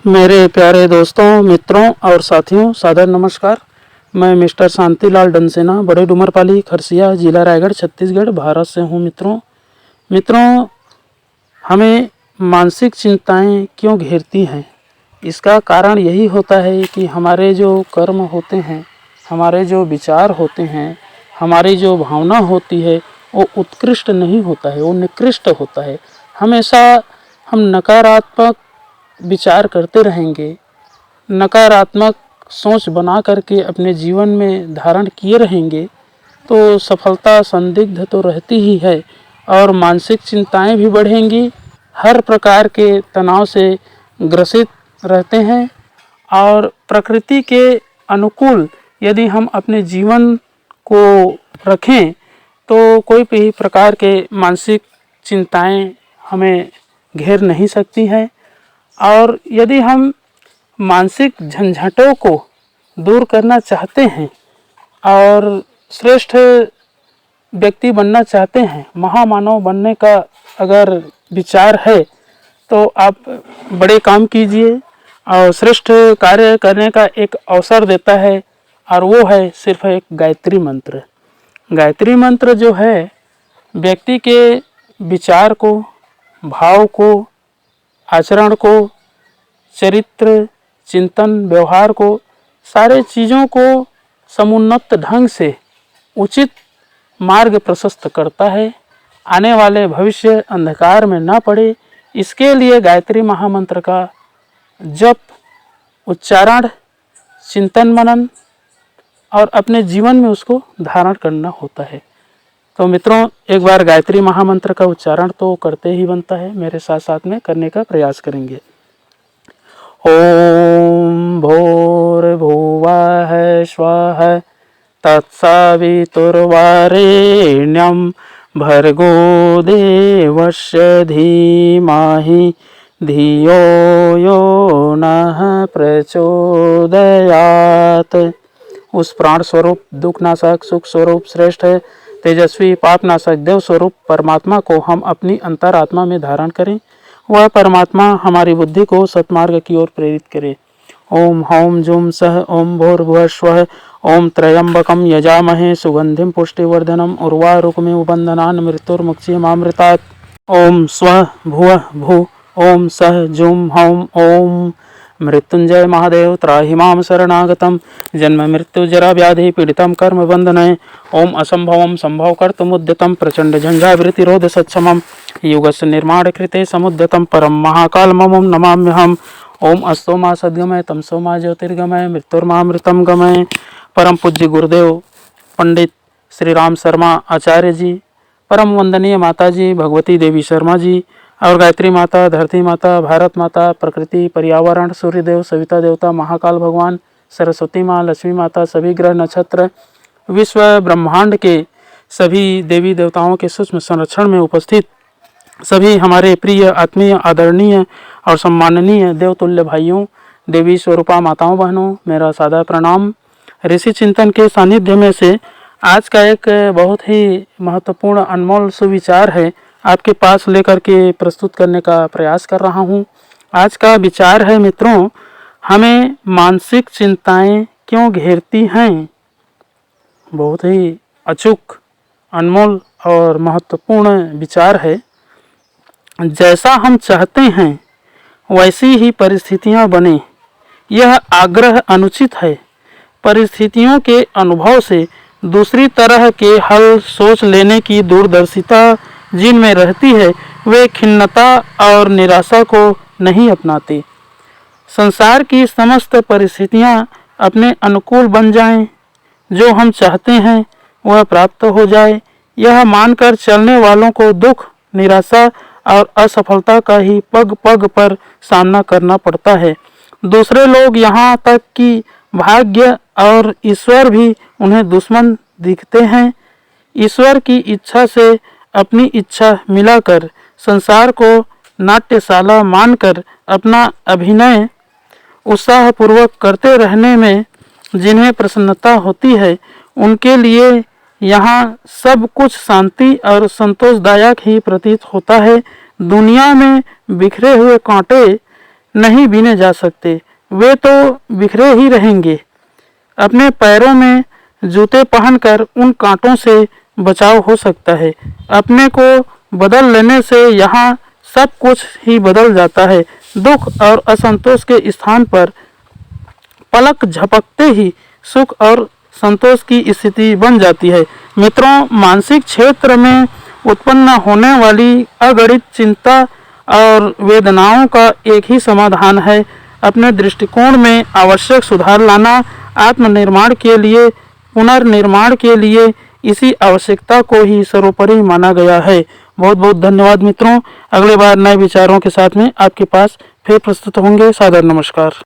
मेरे प्यारे दोस्तों, मित्रों और साथियों, सादर नमस्कार। मैं मिस्टर शांतिलाल डनसेना, बड़े डूमरपाली, खरसिया, जिला रायगढ़, छत्तीसगढ़, भारत से हूँ। मित्रों, हमें मानसिक चिंताएं क्यों घेरती हैं? इसका कारण यही होता है कि हमारे जो कर्म होते हैं, हमारे जो विचार होते हैं, हमारी जो भावना होती है, वो उत्कृष्ट नहीं होता है, वो निकृष्ट होता है। हमेशा हम नकारात्मक विचार करते रहेंगे, नकारात्मक सोच बना करके अपने जीवन में धारण किए रहेंगे तो सफलता संदिग्ध तो रहती ही है और मानसिक चिंताएं भी बढ़ेंगी। हर प्रकार के तनाव से ग्रसित रहते हैं और प्रकृति के अनुकूल यदि हम अपने जीवन को रखें तो कोई भी प्रकार के मानसिक चिंताएं हमें घेर नहीं सकती हैं। और यदि हम मानसिक झंझटों को दूर करना चाहते हैं और श्रेष्ठ व्यक्ति बनना चाहते हैं, महामानव बनने का अगर विचार है तो आप बड़े काम कीजिए और श्रेष्ठ कार्य करने का एक अवसर देता है और वो है सिर्फ एक गायत्री मंत्र। गायत्री मंत्र जो है व्यक्ति के विचार को, भाव को, आचरण को, चरित्र, चिंतन, व्यवहार को, सारे चीज़ों को समुन्नत ढंग से उचित मार्ग प्रशस्त करता है। आने वाले भविष्य अंधकार में ना पड़े, इसके लिए गायत्री महामंत्र का जप, उच्चारण, चिंतन, मनन और अपने जीवन में उसको धारण करना होता है। तो मित्रों, एक बार गायत्री महामंत्र का उच्चारण तो करते ही बनता है, मेरे साथ साथ में करने का प्रयास करेंगे। ओम भूर्भुवः स्वः तत्सवितुर्वरेण्यं भर्गो देवस्य धीमहि धियो यो नः प्रचोदयात्। उस प्राण स्वरूप, दुखनाशक, सुख स्वरूप, श्रेष्ठ, तेजस्वी, पापनाशक, देव स्वरूप परमात्मा को हम अपनी अंतरात्मा में धारण करें। वह परमात्मा हमारी बुद्धि को सत्मार्ग की ओर प्रेरित करे। ओम हौम जुम सह ओम भूर्भुवः स्वः ओम त्र्यंबकं यजामहे सुगंधिं पुष्टिवर्धनम् उर्वारुकमिव बन्धनान् मृत्युर्मुक्षीयमामृतात्। ओम स्वः भुवः भू ओम सह जुम हौम ओम मृत्युंजय महादेव त्राहि मां शरणागतं जन्म मृत्यु जरा व्याधि पीडितं कर्म बंधने। ओम असंभवं संभव कर्तुमुद्यतं प्रचंड झंझावृतिरोध सक्षमं युगस्य निर्माण कृते समुद्यतं परम महाकालमं नमाम्यहम्। ओम अस्तो मा सद्गमय तमसो मा ज्योतिर्गमय मृत्युर्मामृतं गमय। परम पूज्य गुरुदेव पंडित श्री राम शर्मा आचार्य जी, परम वंदनीय माता जी भगवती देवी शर्मा जी और गायत्री माता, धरती माता, भारत माता, प्रकृति, पर्यावरण, सूर्यदेव, सविता देवता, महाकाल भगवान, सरस्वती माँ, लक्ष्मी माता, सभी ग्रह नक्षत्र, विश्व ब्रह्मांड के सभी देवी देवताओं के सूक्ष्म संरक्षण में उपस्थित सभी हमारे प्रिय, आत्मीय, आदरणीय और सम्माननीय देवतुल्य भाइयों, देवी स्वरूपा माताओं, बहनों, मेरा सादा प्रणाम। ऋषि चिंतन के सानिध्य में से आज का एक बहुत ही महत्वपूर्ण अनमोल सुविचार है आपके पास लेकर के प्रस्तुत करने का प्रयास कर रहा हूँ। आज का विचार है मित्रों, हमें मानसिक चिंताएं क्यों घेरती हैं। बहुत ही अचूक, अनमोल और महत्वपूर्ण विचार है। जैसा हम चाहते हैं वैसी ही परिस्थितियां बने, यह आग्रह अनुचित है। परिस्थितियों के अनुभव से दूसरी तरह के हल सोच लेने की दूरदर्शिता जिनमें रहती है, वे खिन्नता और निराशा को नहीं अपनाते। संसार की समस्त परिस्थितियां अपने अनुकूल बन जाएं, जो हम चाहते हैं वह प्राप्त हो जाए, यह मानकर चलने वालों को दुख, निराशा और असफलता का ही पग पग पर सामना करना पड़ता है। दूसरे लोग, यहाँ तक कि भाग्य और ईश्वर भी उन्हें दुश्मन दिखते हैं। ईश्वर की इच्छा से अपनी इच्छा मिलाकर संसार को नाट्यशाला मानकर अपना अभिनय उत्साहपूर्वक करते रहने में जिन्हें प्रसन्नता होती है, उनके लिए यहाँ सब कुछ शांति और संतोषदायक ही प्रतीत होता है। दुनिया में बिखरे हुए कांटे नहीं बीने जा सकते, वे तो बिखरे ही रहेंगे। अपने पैरों में जूते पहनकर उन कांटों से बचाव हो सकता है। अपने को बदल लेने से यहाँ सब कुछ ही बदल जाता है। दुख और असंतोष के स्थान पर पलक झपकते ही सुख और संतोष की स्थिति बन जाती है। मित्रों, मानसिक क्षेत्र में उत्पन्न होने वाली अगणित चिंता और वेदनाओं का एक ही समाधान है, अपने दृष्टिकोण में आवश्यक सुधार लाना। आत्मनिर्माण के लिए, पुनर्निर्माण के लिए इसी आवश्यकता को ही सर्वोपरि माना गया है। बहुत बहुत धन्यवाद मित्रों। अगले बार नए विचारों के साथ में आपके पास फिर प्रस्तुत होंगे। सादर नमस्कार।